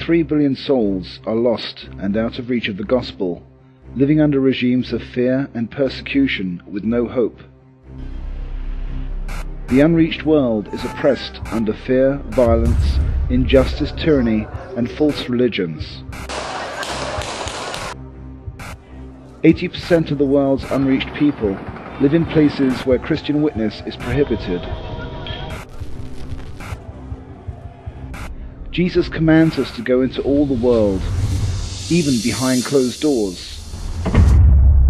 3 billion souls are lost and out of reach of the gospel, living under regimes of fear and persecution with no hope. The unreached world is oppressed under fear, violence, injustice, tyranny, and false religions. 80% of the world's unreached people live in places where Christian witness is prohibited. Jesus commands us to go into all the world, even behind closed doors,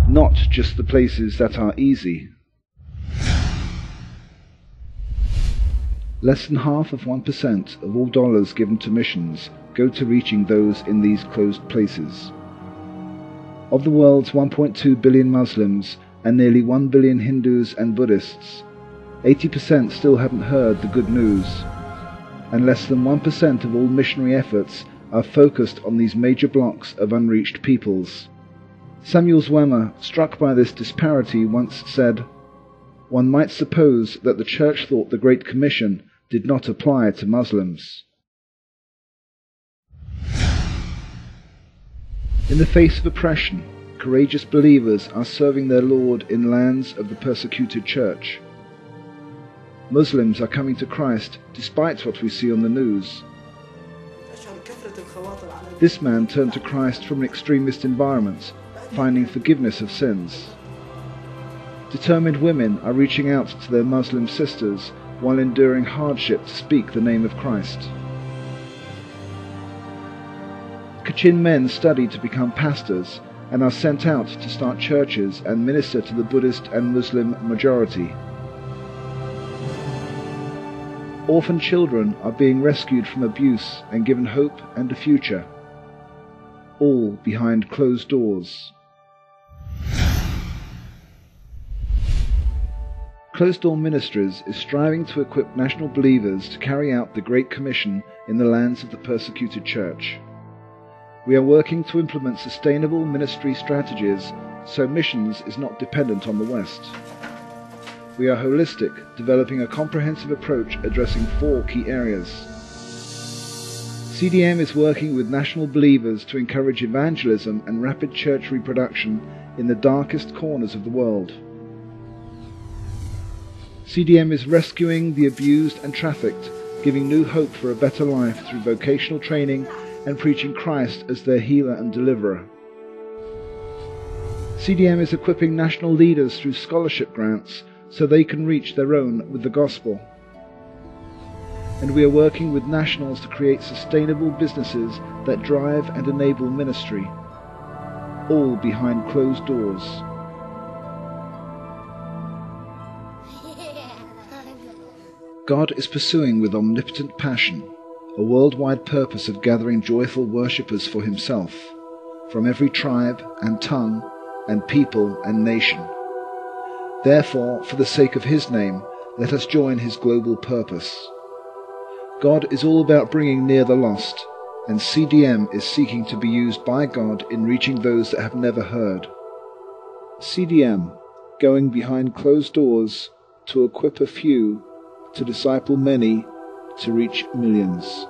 not just the places that are easy. Less than half of 1% of all dollars given to missions go to reaching those in these closed places. Of the world's 1.2 billion Muslims and nearly 1 billion Hindus and Buddhists, 80% still haven't heard the good news, and less than 1% of all missionary efforts are focused on these major blocks of unreached peoples. Samuel Zwemer, struck by this disparity, once said, "One might suppose that the Church thought the Great Commission did not apply to Muslims." In the face of oppression, courageous believers are serving their Lord in lands of the persecuted Church. Muslims are coming to Christ despite what we see on the news. This man turned to Christ from an extremist environment, finding forgiveness of sins. Determined women are reaching out to their Muslim sisters while enduring hardship to speak the name of Christ. Kachin men study to become pastors and are sent out to start churches and minister to the Buddhist and Muslim majority. Orphan children are being rescued from abuse and given hope and a future, all behind closed doors. Closed Door Ministries is striving to equip national believers to carry out the Great Commission in the lands of the persecuted Church. We are working to implement sustainable ministry strategies so missions is not dependent on the West. We are holistic, developing a comprehensive approach addressing 4 key areas. CDM is working with national believers to encourage evangelism and rapid church reproduction in the darkest corners of the world. CDM is rescuing the abused and trafficked, giving new hope for a better life through vocational training and preaching Christ as their healer and deliverer. CDM is equipping national leaders through scholarship grants so they can reach their own with the gospel. And we are working with nationals to create sustainable businesses that drive and enable ministry, all behind closed doors. God is pursuing with omnipotent passion a worldwide purpose of gathering joyful worshippers for himself, from every tribe and tongue and people and nation. Therefore, for the sake of his name, let us join his global purpose. God is all about bringing near the lost, and CDM is seeking to be used by God in reaching those that have never heard. CDM, going behind closed doors to equip a few, to disciple many, to reach millions.